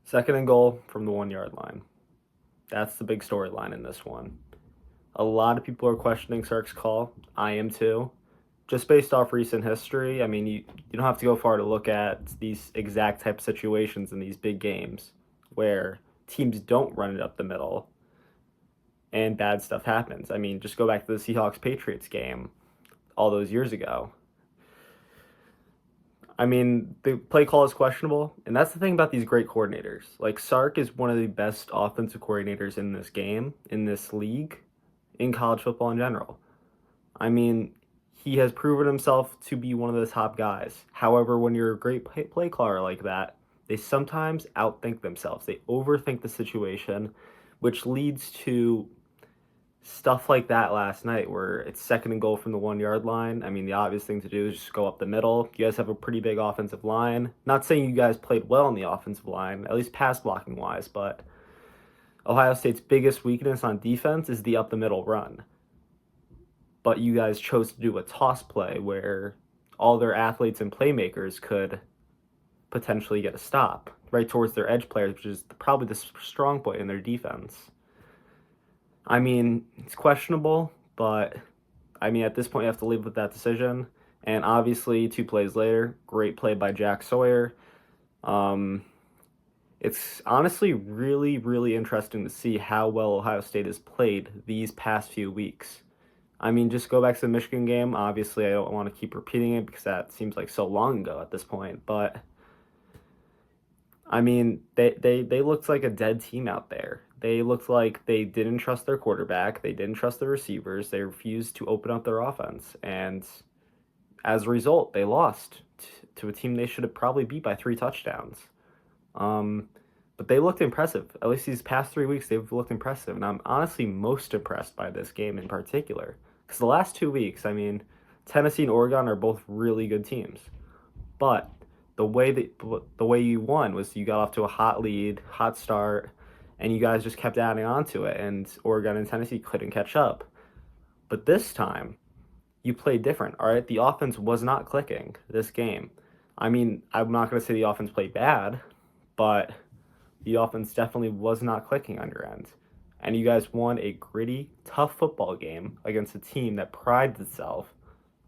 Second and goal from the 1 yard line. That's the big storyline in this one. A lot of people are questioning Sark's call. I am too. Just based off recent history, I mean, you don't have to go far to look at these exact type of situations in these big games where teams don't run it up the middle and bad stuff happens. I mean, just go back to the Seahawks Patriots game all those years ago. I mean, the play call is questionable, and that's the thing about these great coordinators. Like Sark is one of the best offensive coordinators in this game, in this league, in college football in general. I mean, he has proven himself to be one of the top guys. However, when you're a great play caller like that, they sometimes outthink themselves. They overthink the situation, which leads to stuff like that last night where it's second and goal from the 1 yard line. I mean, the obvious thing to do is just go up the middle. You guys have a pretty big offensive line. Not saying you guys played well on the offensive line, at least pass blocking wise, but Ohio State's biggest weakness on defense is the up the middle run. But you guys chose to do a toss play where all their athletes and playmakers could potentially get a stop right towards their edge players, which is probably the strong point in their defense. I mean, it's questionable, but I mean, at this point, you have to live with that decision. And obviously, 2 plays later, great play by Jack Sawyer. Um, it's honestly really, really interesting to see how well Ohio State has played these past few weeks. I mean, just go back to the Michigan game. Obviously, I don't want to keep repeating it because that seems like so long ago at this point. But I mean, they looked like a dead team out there. They looked like they didn't trust their quarterback. They didn't trust the receivers. They refused to open up their offense. And as a result, they lost to a team they should have probably beat by 3 touchdowns. But they looked impressive. At least these past 3 weeks, they've looked impressive. And I'm honestly most impressed by this game in particular. Because the last 2 weeks, I mean, Tennessee and Oregon are both really good teams. But the way you won was you got off to a hot lead, hot start, and you guys just kept adding on to it, and Oregon and Tennessee couldn't catch up. But this time, you played different, all right? The offense was not clicking this game. I mean, I'm not going to say the offense played bad, but the offense definitely was not clicking on your end. And you guys won a gritty, tough football game against a team that prides itself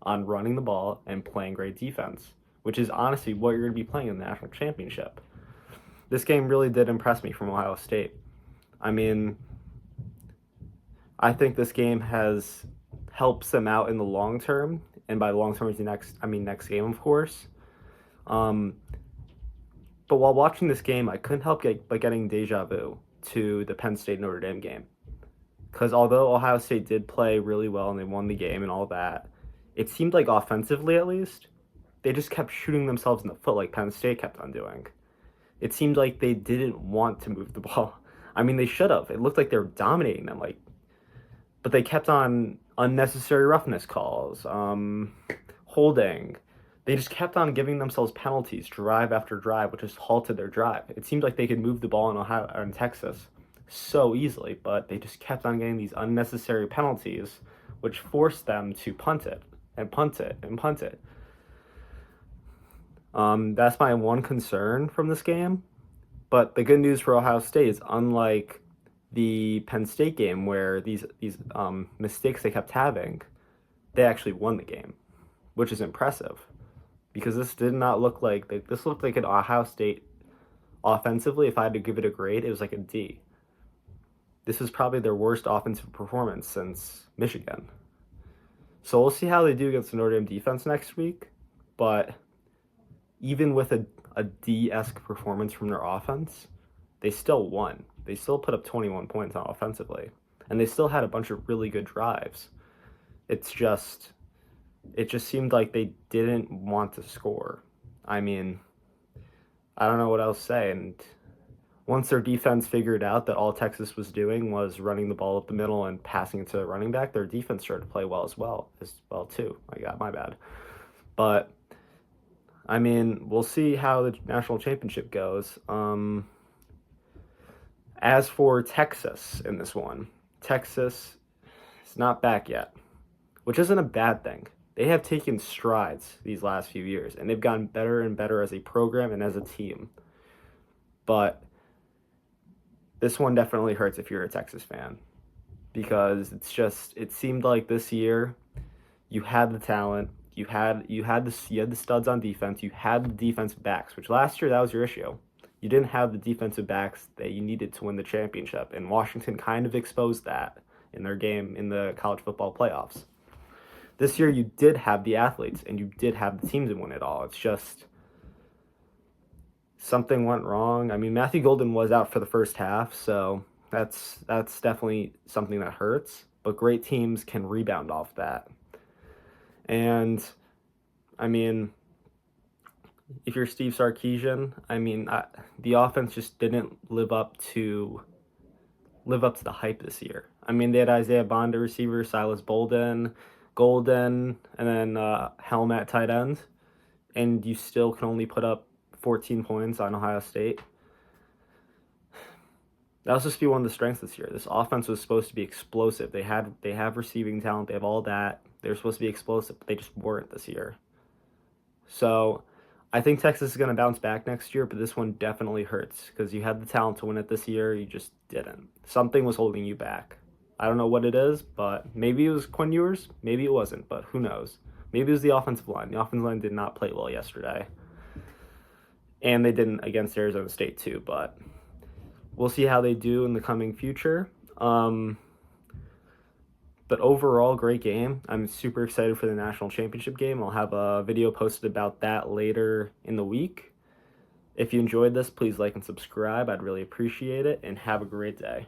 on running the ball and playing great defense, which is honestly what you're going to be playing in the national championship. This game really did impress me from Ohio State. I mean, I think this game has helps them out in the long term, and by long term, next game, of course. Um, but while watching this game, I couldn't help getting deja vu to the Penn State Notre Dame game, because although Ohio State did play really well and they won the game and all that, it seemed like offensively at least they just kept shooting themselves in the foot like Penn State kept on doing. It seemed like they didn't want to move the ball. I mean, they should have. It looked like they were dominating them, but they kept on unnecessary roughness calls, holding. They just kept on giving themselves penalties, drive after drive, which just halted their drive. It seemed like they could move the ball in Ohio or in Texas so easily, but they just kept on getting these unnecessary penalties, which forced them to punt it and punt it and punt it. That's my one concern from this game. But the good news for Ohio State is, unlike the Penn State game where these mistakes they kept having, they actually won the game, which is impressive because this did not look like this looked like an Ohio State offensively. If I had to give it a grade, it was like a D. This is probably their worst offensive performance since Michigan. So we'll see how they do against the Notre Dame defense next week. But even with a D-esque performance from their offense, they still won. They still put up 21 points on offensively. And they still had a bunch of really good drives. It just seemed like they didn't want to score. I mean, I don't know what else to say. And once their defense figured out that all Texas was doing was running the ball up the middle and passing it to the running back, their defense started to play well as well too. I got my bad. But I mean, we'll see how the national championship goes. As for Texas in this one, Texas is not back yet, which isn't a bad thing. They have taken strides these last few years, and they've gotten better and better as a program and as a team. But this one definitely hurts if you're a Texas fan, because it seemed like this year you had the talent, you had the studs on defense, you had the defensive backs, which last year that was your issue. You didn't have the defensive backs that you needed to win the championship, and Washington kind of exposed that in their game in the college football playoffs. This year you did have the athletes and you did have the team to win it all. It's just something went wrong. I mean, Matthew Golden was out for the first half, so that's definitely something that hurts, but great teams can rebound off that. And I mean, if you're Steve Sarkisian, I mean, the offense just didn't live up to the hype this year. I mean, they had Isaiah Bond, receiver, Silas Golden, and then Helm at tight end, and you still can only put up 14 points on Ohio State. That was supposed to be one of the strengths this year. This offense was supposed to be explosive. They have receiving talent. They have all that. They're supposed to be explosive, but they just weren't this year. So I think Texas is going to bounce back next year, but this one definitely hurts because you had the talent to win it this year. You just didn't. Something was holding you back. I don't know what it is, but maybe it was Quinn Ewers. Maybe it wasn't, but who knows? Maybe it was the offensive line. The offensive line did not play well yesterday. And they didn't against Arizona State too, but we'll see how they do in the coming future. But overall, great game. I'm super excited for the national championship game. I'll have a video posted about that later in the week. If you enjoyed this, please like and subscribe. I'd really appreciate it, and have a great day.